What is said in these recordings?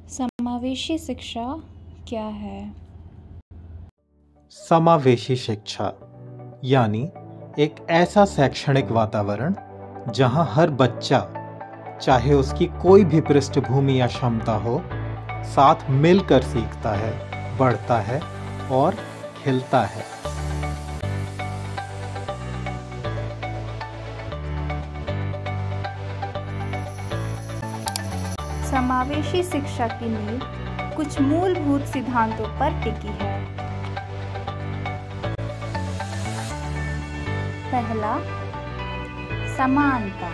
समावेशी शिक्षा क्या है? समावेशी शिक्षा यानी एक ऐसा शैक्षणिक वातावरण जहां हर बच्चा, चाहे उसकी कोई भी पृष्ठभूमि या क्षमता हो, साथ मिलकर सीखता है, बढ़ता है और खिलता है। समावेशी शिक्षा की नींव कुछ मूलभूत सिद्धांतों पर टिकी है। पहला, समानता।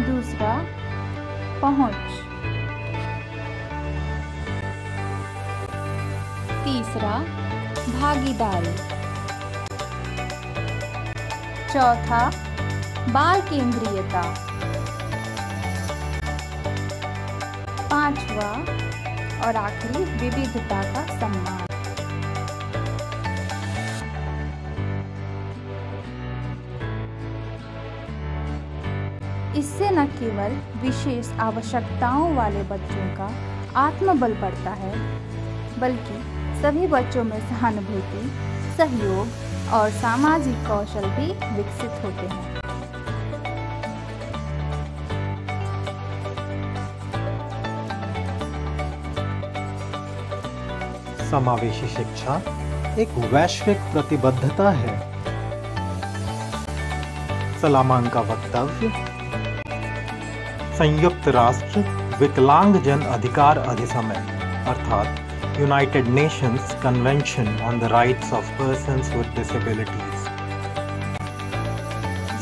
दूसरा, पहुंच। तीसरा, भागीदारी। चौथा, बाल केंद्रीयता। पांचवा और आखिरी, विविधता का सम्मान। इससे न केवल विशेष आवश्यकताओं वाले बच्चों का आत्मबल बढ़ता है, बल्कि सभी बच्चों में सहानुभूति, सहयोग और सामाजिक कौशल भी विकसित होते हैं। समावेशी शिक्षा एक वैश्विक प्रतिबद्धता है। सलामान का वक्तव्य। संयुक्त राष्ट्र विकलांगजन अधिकार अधिसमय अर्थात United Nations convention on the rights of persons with disabilities.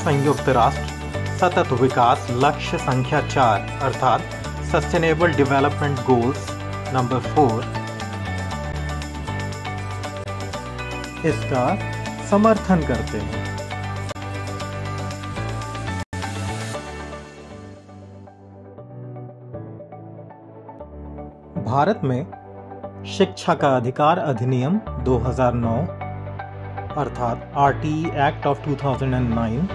संयुक्त राष्ट्र सतत विकास लक्ष्य संख्या 4 अर्थात सस्टेनेबल डेवलपमेंट गोल्स नंबर 4 इसका समर्थन करते हैं। भारत में शिक्षा का अधिकार अधिनियम 2009 अर्थात RTE एक्ट ऑफ 2009,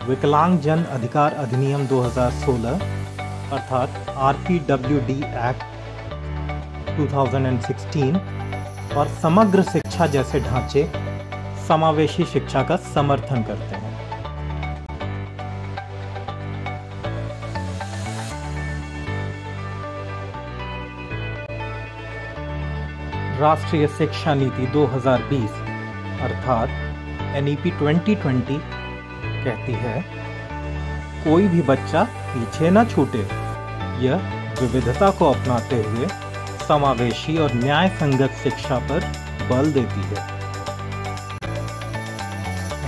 विकलांगजन अधिकार अधिनियम 2016 अर्थात RPWD एक्ट 2016 और समग्र शिक्षा जैसे ढांचे समावेशी शिक्षा का समर्थन करते हैं। राष्ट्रीय शिक्षा नीति 2020 अर्थात NEP 2020 कहती है, कोई भी बच्चा पीछे न छूटे। यह विविधता को अपनाते हुए समावेशी और न्याय संगत शिक्षा पर बल देती है।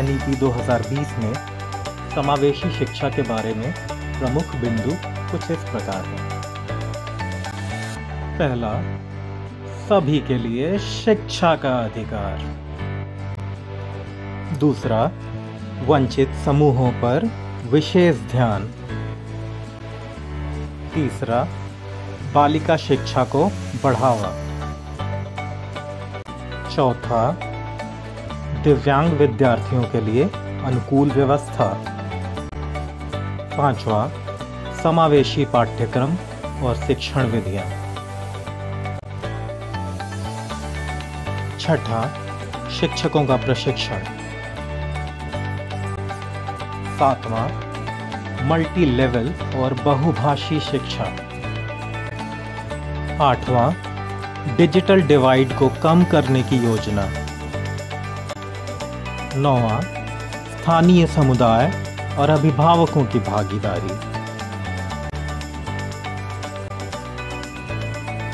NEP 2020 में समावेशी शिक्षा के बारे में प्रमुख बिंदु कुछ इस प्रकार हैं। पहला, सभी के लिए शिक्षा का अधिकार। दूसरा, वंचित समूहों पर विशेष ध्यान। तीसरा, बालिका शिक्षा को बढ़ावा। चौथा, दिव्यांग विद्यार्थियों के लिए अनुकूल व्यवस्था। पांचवा, समावेशी पाठ्यक्रम और शिक्षण विधियां। छठा, शिक्षकों का प्रशिक्षण। सातवां, मल्टी लेवल और बहुभाषी शिक्षा। आठवां, डिजिटल डिवाइड को कम करने की योजना। नौवां, स्थानीय समुदाय और अभिभावकों की भागीदारी।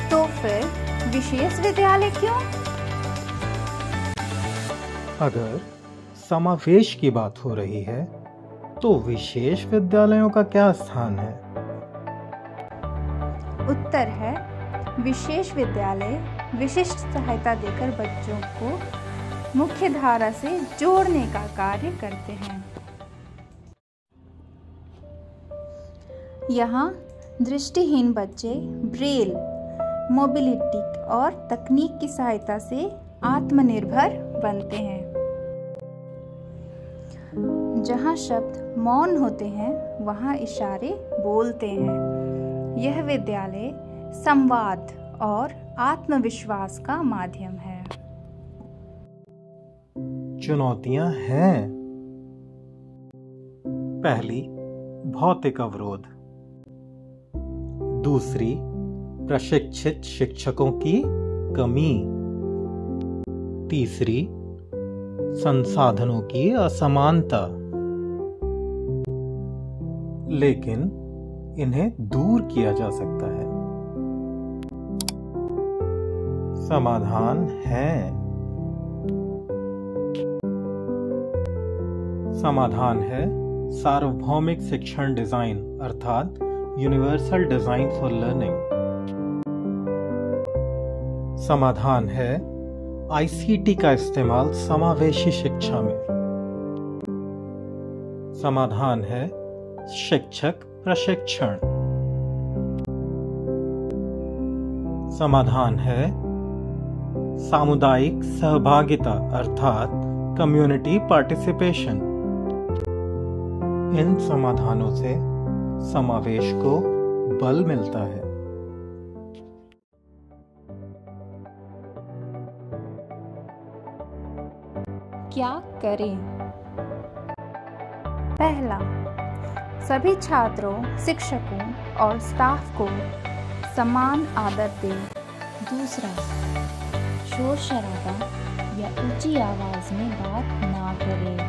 तो फिर विशेष विद्यालय क्यों? अगर समावेश की बात हो रही है तो विशेष विद्यालयों का क्या स्थान है? उत्तर है विशेष विद्यालय विशिष्ट सहायता देकर बच्चों को मुख्य धारा से जोड़ने का कार्य करते हैं। यहाँ दृष्टिहीन बच्चे ब्रेल, मोबिलिटी और तकनीक की सहायता से आत्मनिर्भर बनते हैं। जहाँ शब्द मौन होते हैं वहाँ इशारे बोलते हैं। यह विद्यालय संवाद और आत्मविश्वास का माध्यम है। चुनौतियां हैं। पहली, भौतिक अवरोध। दूसरी, प्रशिक्षित शिक्षकों की कमी। तीसरी, संसाधनों की असमानता। लेकिन इन्हें दूर किया जा सकता है। समाधान है। समाधान है सार्वभौमिक शिक्षण डिजाइन अर्थात यूनिवर्सल डिजाइन फॉर लर्निंग। समाधान है आईसीटी का इस्तेमाल समावेशी शिक्षा में। समाधान है शिक्षक प्रशिक्षण। समाधान है सामुदायिक सहभागिता अर्थात कम्युनिटी पार्टिसिपेशन। इन समाधानों से समावेश को बल मिलता है। क्या करें? पहला, सभी छात्रों, शिक्षकों और स्टाफ को समान आदर दें। दूसरा, शोर शराबा या ऊंची आवाज में बात ना करें।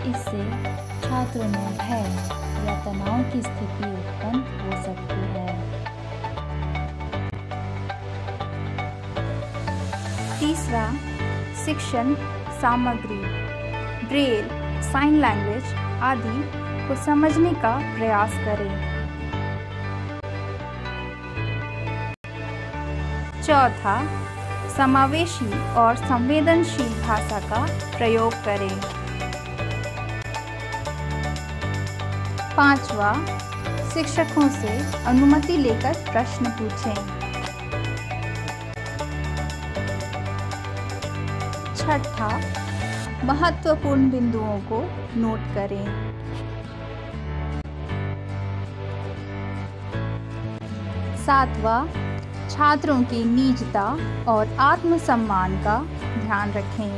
इससे छात्रों में भय या तनाव की स्थिति उत्पन्न हो सकती है। तीसरा, शिक्षण सामग्री, ब्रेल, साइन लैंग्वेज आदि को समझने का प्रयास करें। चौथा, समावेशी और संवेदनशील भाषा का प्रयोग करें। पांचवा, शिक्षकों से अनुमति लेकर प्रश्न पूछें। छठा, महत्वपूर्ण बिंदुओं को नोट करें। सातवां, छात्रों की निजता और आत्मसम्मान का ध्यान रखें।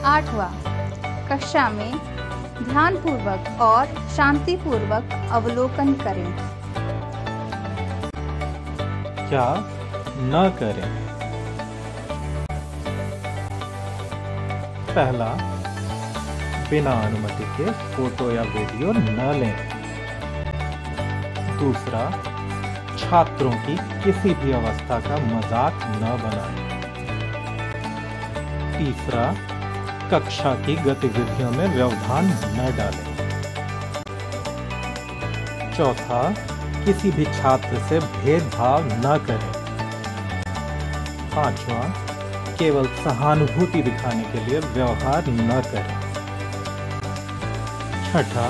आठवां, कक्षा में ध्यानपूर्वक और शांतिपूर्वक अवलोकन करें। क्या न करें? पहला, बिना अनुमति के फोटो या वीडियो न लें। दूसरा, छात्रों की किसी भी अवस्था का मजाक न बनाएं। तीसरा, कक्षा की गतिविधियों में व्यवधान न डालें। चौथा, किसी भी छात्र से भेदभाव न करें। पांचवा, केवल सहानुभूति दिखाने के लिए व्यवहार न करें। छठा,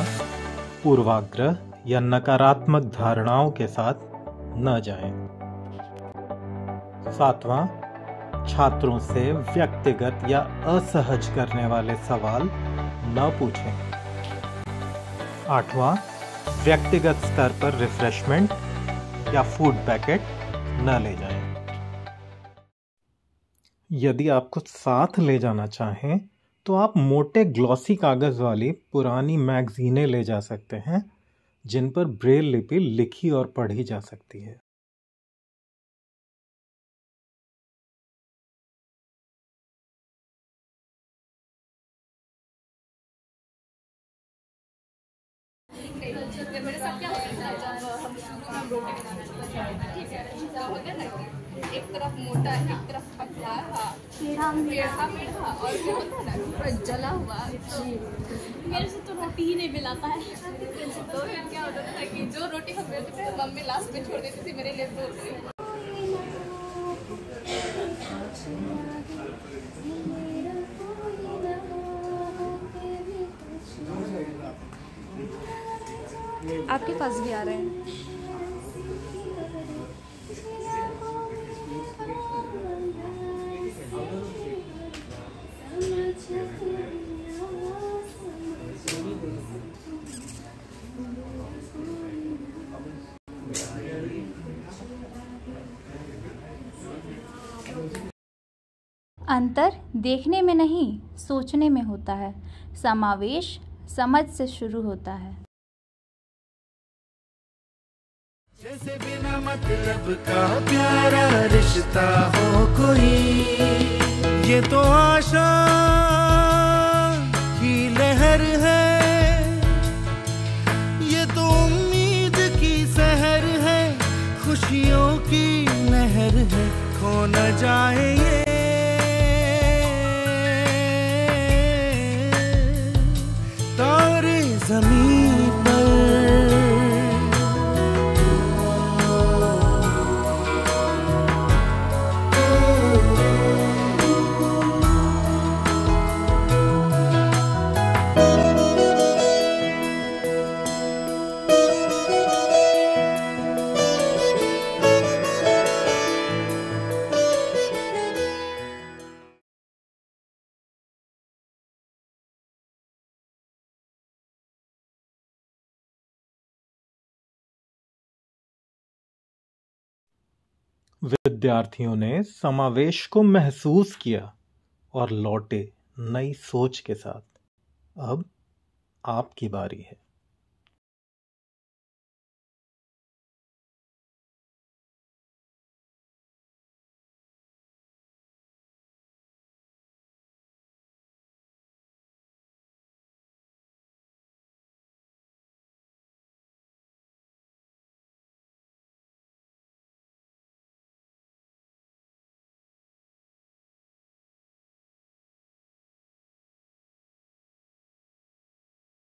पूर्वाग्रह या नकारात्मक धारणाओं के साथ न जाएं। सातवां, छात्रों से व्यक्तिगत या असहज करने वाले सवाल न पूछें। आठवां, व्यक्तिगत स्तर पर रिफ्रेशमेंट या फूड पैकेट न ले जाएं। यदि आप कुछ साथ ले जाना चाहें तो आप मोटे ग्लॉसी कागज़ वाली पुरानी मैगज़ीनें ले जा सकते हैं जिन पर ब्रेल लिपि लिखी और पढ़ी जा सकती है। मेरे साथ क्या होता है जब हम शुरू में रोटी बनाना, ठीक है, क्या होता है ना कि एक तरफ मोटा एक तरफ पतला, हाँ टेढ़ा और क्या होता है ना पूरा जला हुआ। मेरे से तो रोटी ही नहीं मिलाता है। तो फिर क्या होता था कि जो रोटी हम बेलते थे मम्मी लास्ट में छोड़ देती थी मेरे लिए दो। आपके पास भी आ रहे हैं। अंतर देखने में नहीं, सोचने में होता है। समावेश समझ से शुरू होता है। जैसे बिना मतलब का प्यारा रिश्ता हो कोई, ये तो आशा की लहर है, ये तो उम्मीद की सहर है, खुशियों की लहर है, खो न जाए ये तारे ज़मीन पर। विद्यार्थियों ने समावेश को महसूस किया और लौटे नई सोच के साथ। अब आपकी बारी है।